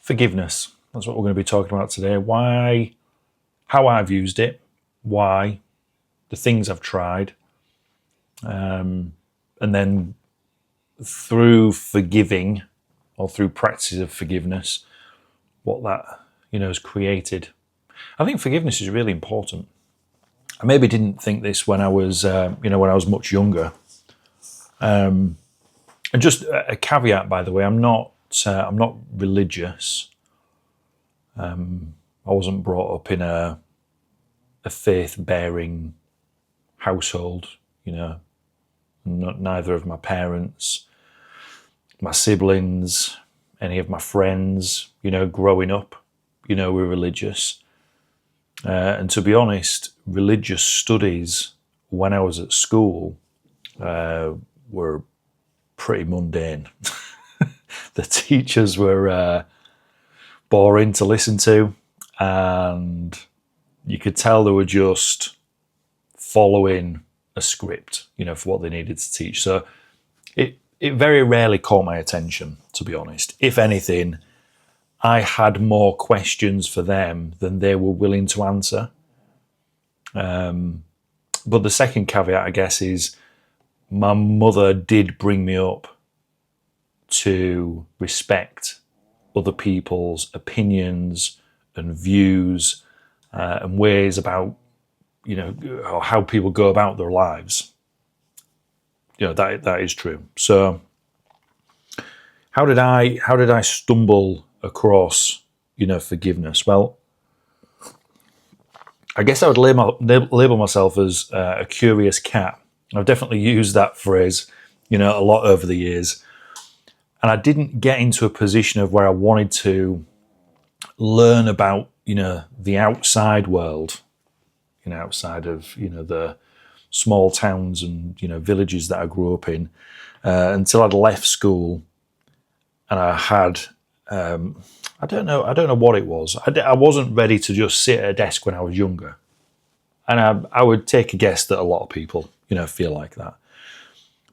Forgiveness. That's what we're going to be talking about today. Why, how I've used it, why, the things I've tried, and then through forgiving or through practices of forgiveness, what that has created. I think forgiveness is really important. I maybe didn't think this when I was when I was much younger. And just a caveat, by the way, I'm not religious. I wasn't brought up in a faith-bearing household. Neither of my parents, my siblings, any of my friends, growing up, were religious. And to be honest, religious studies when I was at school were pretty mundane. The teachers were boring to listen to, and you could tell they were just following a script, for what they needed to teach. So it very rarely caught my attention, to be honest. If anything, I had more questions for them than they were willing to answer. But the second caveat, I guess, is my mother did bring me up to respect other people's opinions and views and ways about, or how people go about their lives. That is true. So how did I stumble across, forgiveness? Well, I guess I would label myself as a curious cat. I've definitely used that phrase, a lot over the years. And I didn't get into a position of where I wanted to learn about, the outside world, outside of, the small towns and, villages that I grew up in, until I'd left school and I had, I don't know what it was. I wasn't ready to just sit at a desk when I was younger. And I would take a guess that a lot of people, feel like that.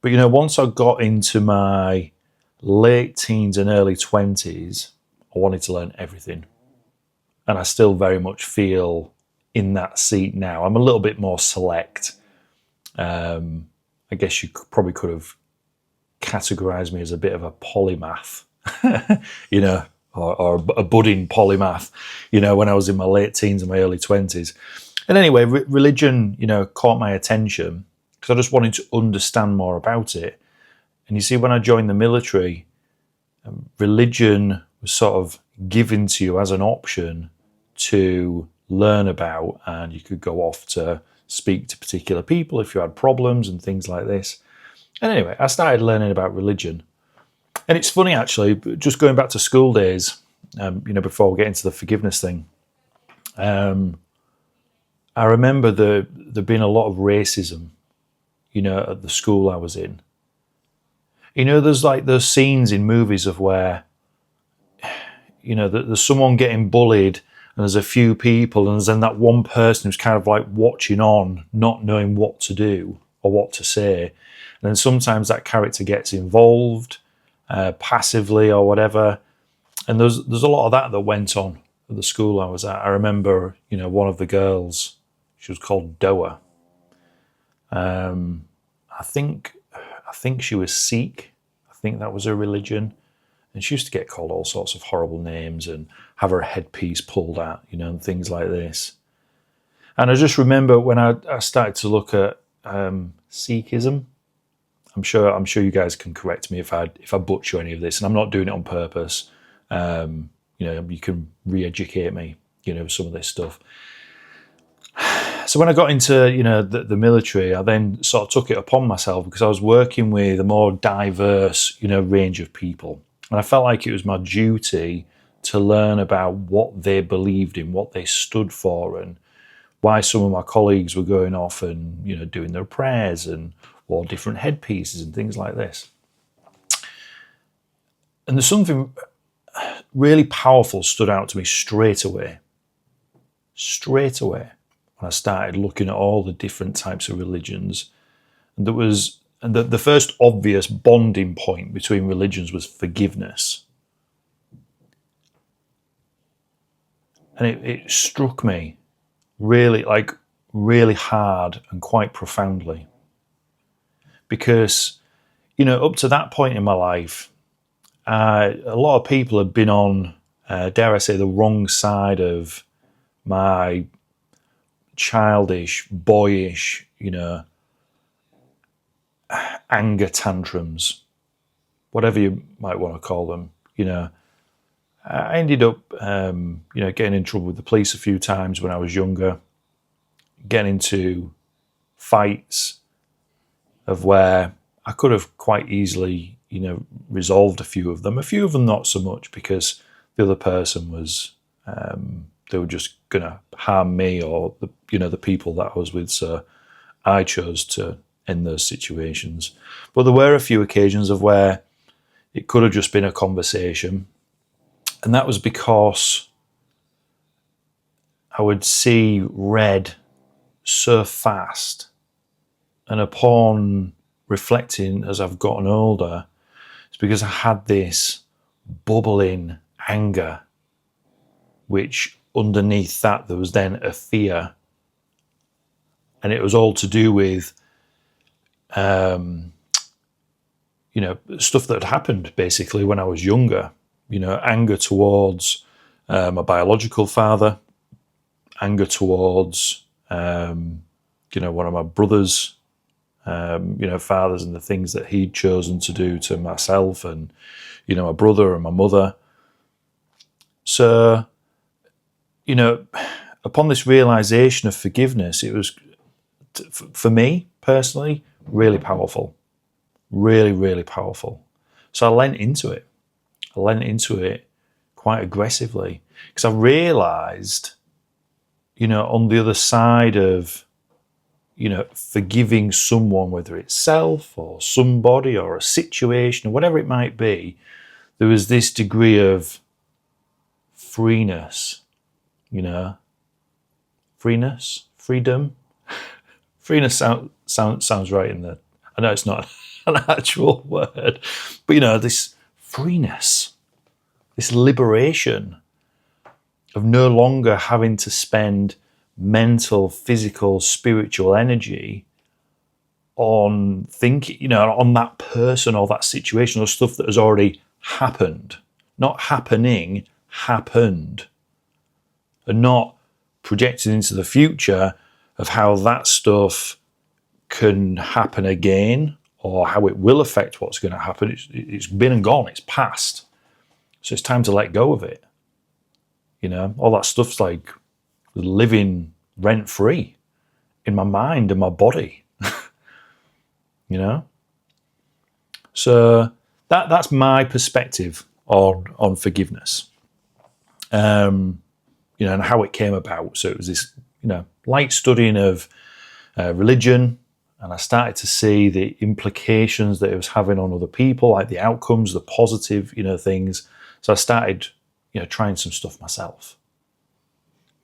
But, once I got into my late teens and early 20s, I wanted to learn everything. And I still very much feel in that seat now. I'm a little bit more select. I guess you probably could have categorized me as a bit of a polymath, or a budding polymath, when I was in my late teens and my early 20s. And anyway, religion, caught my attention because I just wanted to understand more about it. And you see, when I joined the military, religion was sort of given to you as an option to learn about, and you could go off to speak to particular people if you had problems and things like this. And anyway, I started learning about religion. And it's funny, actually, just going back to school days, before we get into the forgiveness thing, I remember there being a lot of racism, at the school I was in. There's like those scenes in movies of where, there's someone getting bullied and there's a few people and there's then that one person who's kind of like watching on, not knowing what to do or what to say. And then sometimes that character gets involved passively or whatever. And there's a lot of that went on at the school I was at. I remember, one of the girls, she was called Doa. I think she was Sikh. I think that was her religion. And she used to get called all sorts of horrible names and have her headpiece pulled out, and things like this. And I just remember when I started to look at Sikhism. I'm sure you guys can correct me if I butcher any of this, and I'm not doing it on purpose. You can re-educate me, some of this stuff. So when I got into, the military, I then sort of took it upon myself because I was working with a more diverse, range of people. And I felt like it was my duty to learn about what they believed in, what they stood for, and why some of my colleagues were going off and, doing their prayers and wore different headpieces and things like this. And there's something really powerful stood out to me straight away. When I started looking at all the different types of religions. And the first obvious bonding point between religions was forgiveness. And it struck me really, like, really hard and quite profoundly. Because, you know, up to that point in my life, a lot of people had been on, dare I say, the wrong side of my childish, boyish, you know, anger tantrums, whatever you might want to call them. You know, I ended up, you know, getting in trouble with the police a few times when I was younger, getting into fights of where I could have quite easily, you know, resolved a few of them not so much, because the other person was, they were just going to harm me or the, you know, the people that I was with. So I chose to end those situations. But there were a few occasions of where it could have just been a conversation. And that was because I would see red so fast. And upon reflecting as I've gotten older, it's because I had this bubbling anger, which underneath that there was then a fear. And it was all to do with, you know, stuff that had happened basically when I was younger. You know, anger towards my biological father, anger towards, you know, one of my brothers, you know, fathers, and the things that he'd chosen to do to myself and, you know, my brother and my mother. So, you know, upon this realization of forgiveness, it was, for me personally, really powerful. Really, really powerful. So I lent into it. I lent into it quite aggressively because I realized, you know, on the other side of, you know, forgiving someone, whether it's self or somebody or a situation or whatever it might be, there was this degree of freeness, you know, freedom. Freeness sounds right in there. I know it's not an actual word, but, you know, this freeness, this liberation of no longer having to spend mental, physical, spiritual energy on thinking, you know, on that person or that situation or stuff that has already happened. Not happening, happened. And not projecting into the future of how that stuff can happen again or how it will affect what's going to happen. It's been and gone, it's past. So it's time to let go of it. You know, all that stuff's like living rent-free in my mind and my body. You know? So that's my perspective on forgiveness. You know, and how it came about. So it was this, you know, light studying of religion, and I started to see the implications that it was having on other people, like the outcomes, the positive, you know, things. So I started, you know, trying some stuff myself.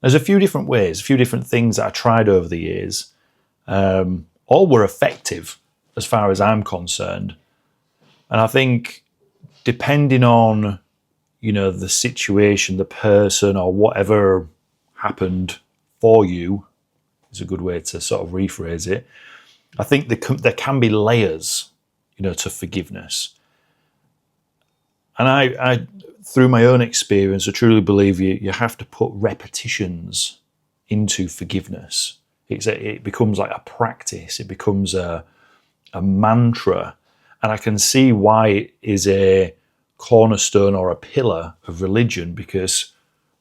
There's a few different ways, a few different things that I tried over the years. All were effective as far as I'm concerned. And I think depending on, you know, the situation, the person, or whatever happened for you, is a good way to sort of rephrase it. I think there can be layers, you know, to forgiveness. And I through my own experience, I truly believe you have to put repetitions into forgiveness. It becomes like a practice. It becomes a mantra. And I can see why it is a cornerstone or a pillar of religion, because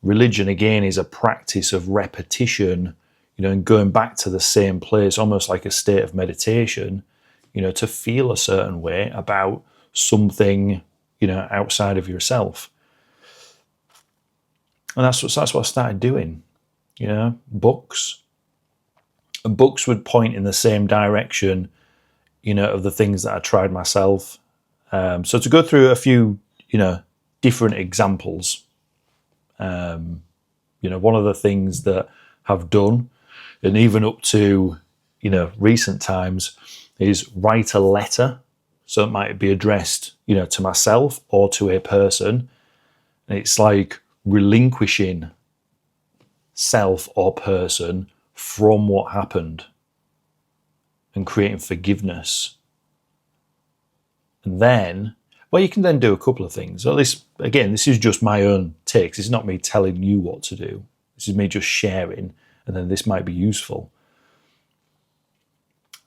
religion, again, is a practice of repetition, you know, and going back to the same place, almost like a state of meditation, you know, to feel a certain way about something, you know, outside of yourself. And that's what I started doing, you know, books. And books would point in the same direction, you know, of the things that I tried myself. So to go through a few, you know, different examples, you know, one of the things that I've done, and even up to, you know, recent times, is write a letter. So it might be addressed, you know, to myself or to a person. And it's like relinquishing self or person from what happened and creating forgiveness. And then, well, you can then do a couple of things. So this is just my own takes. It's not me telling you what to do. This is me just sharing, and then this might be useful.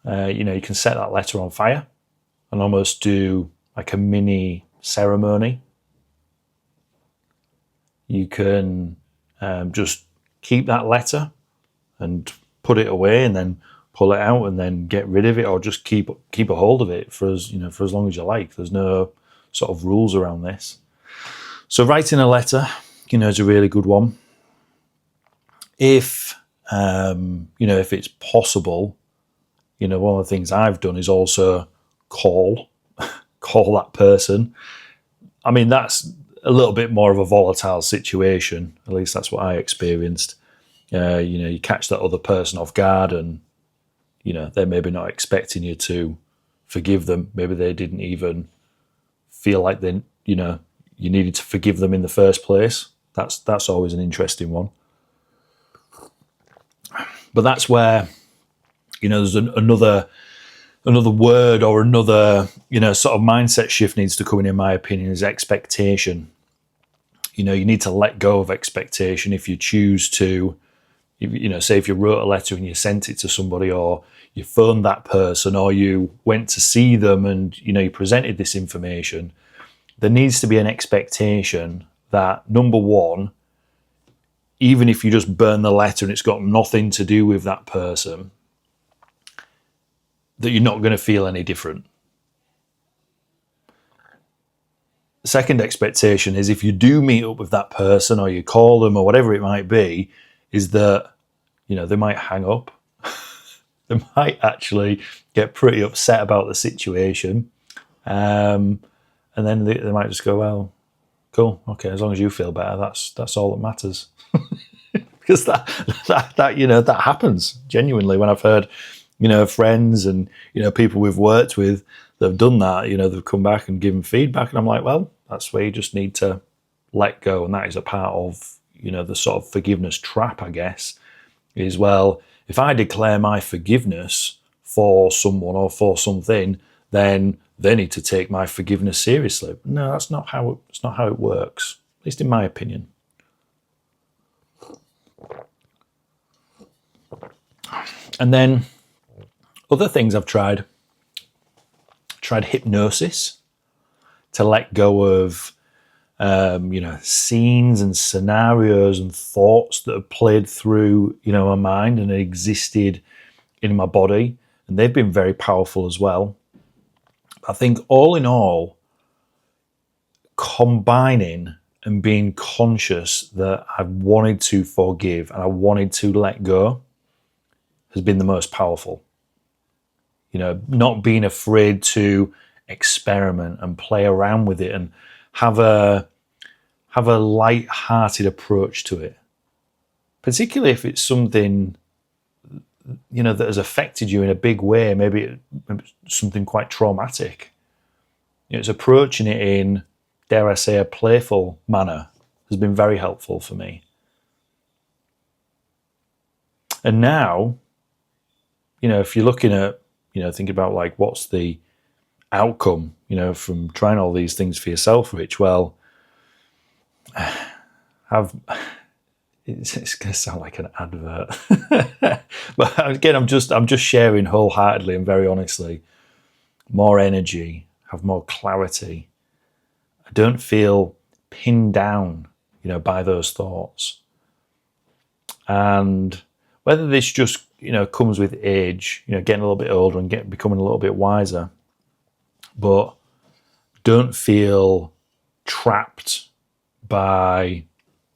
You can set that letter on fire and almost do like a mini ceremony. You can just keep that letter and put it away, and then pull it out and then get rid of it, or just keep a hold of it for as long as you like. There's no sort of rules around this. So writing a letter, is a really good one. If if it's possible, one of the things I've done is also call that person. I mean, that's a little bit more of a volatile situation. At least that's what I experienced. You catch that other person off guard, and they're maybe not expecting you to forgive them. Maybe they didn't even feel like you needed to forgive them in the first place. That's always an interesting one. But that's where there's another word or another sort of mindset shift needs to come in my opinion, is expectation. You need to let go of expectation if you choose to. Say if you wrote a letter and you sent it to somebody, or you phoned that person, or you went to see them and you presented this information, there needs to be an expectation that, number one, even if you just burn the letter and it's got nothing to do with that person, that you're not going to feel any different. The second expectation is, if you do meet up with that person or you call them or whatever it might be, is that they might hang up. They might actually get pretty upset about the situation, and then they might just go, well, cool, okay, as long as you feel better, that's all that matters. Because that happens genuinely when I've heard friends and people we've worked with that have done that. They've come back and given feedback, and I'm like, well, that's where you just need to let go. And that is a part of the sort of forgiveness trap, I guess, is, well, if I declare my forgiveness for someone or for something, then they need to take my forgiveness seriously. No, that's not how it works, at least in my opinion. And then other things I've tried hypnosis to let go of scenes and scenarios and thoughts that have played through my mind and existed in my body, and they've been very powerful as well. I think all in all, combining and being conscious that I wanted to forgive and I wanted to let go has been the most powerful. Not being afraid to experiment and play around with it and have a light-hearted approach to it, particularly if it's something that has affected you in a big way, maybe something quite traumatic. It's approaching it in, dare I say, a playful manner has been very helpful for me. And now, if you're looking at, thinking about like, what's the outcome, from trying all these things for yourself, Rich? Well, it's going to sound like an advert, but again, I'm just sharing wholeheartedly and very honestly. More energy, have more clarity. I don't feel pinned down, by those thoughts. And whether this just comes with age, getting a little bit older and becoming a little bit wiser, but don't feel trapped by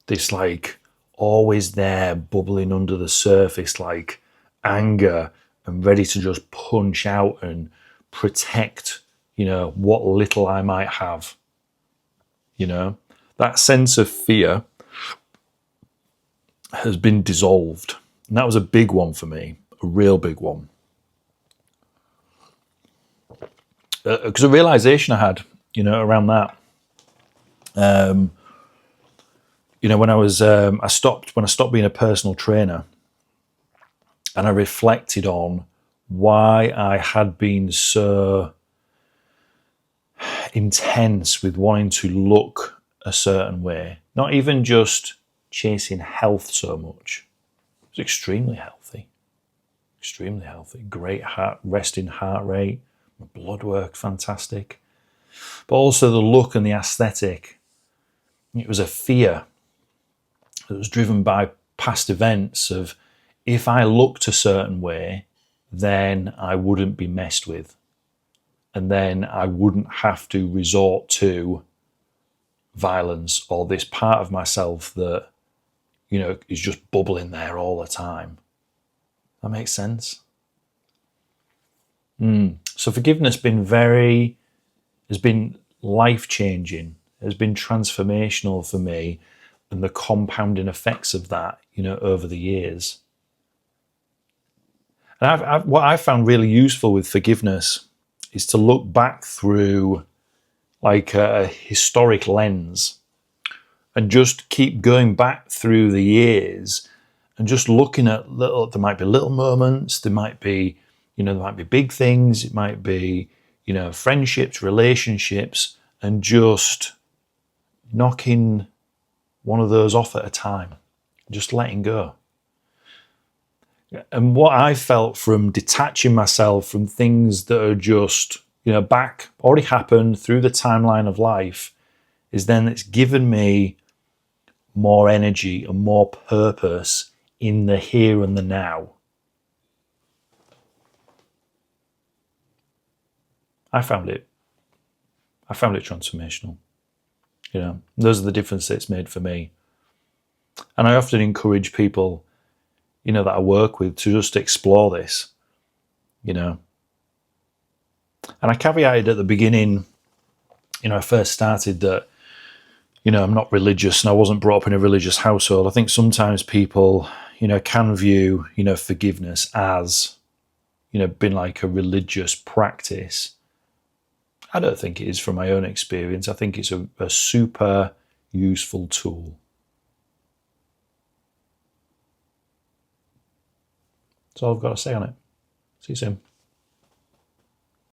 this like always there bubbling under the surface, like anger, and ready to just punch out and protect what little I might have. That sense of fear has been dissolved, and that was a big one for me, a real big one, because a realization I had around that, when I stopped being a personal trainer, and I reflected on why I had been so intense with wanting to look a certain way, not even just chasing health so much. It was extremely healthy, great resting heart rate, my blood work fantastic, but also the look and the aesthetic. It was a fear that was driven by past events of, if I looked a certain way, then I wouldn't be messed with. And then I wouldn't have to resort to violence or this part of myself that, is just bubbling there all the time. That makes sense? So forgiveness has been life-changing, has been transformational for me, and the compounding effects of that, over the years. And what I found really useful with forgiveness is to look back through like a historic lens and just keep going back through the years and just looking at there might be little moments, there might be big things, it might be, friendships, relationships, and just knocking one of those off at a time, just letting go. And what I felt from detaching myself from things that are just, already happened through the timeline of life, is then it's given me more energy and more purpose in the here and the now. I found it transformational. Those are the differences it's made for me. And I often encourage people, that I work with to just explore this, And I caveated at the beginning, I first started that, I'm not religious and I wasn't brought up in a religious household. I think sometimes people, can view, forgiveness as, been like a religious practice. I don't think it is from my own experience. I think it's a super useful tool. That's all I've got to say on it. See you soon.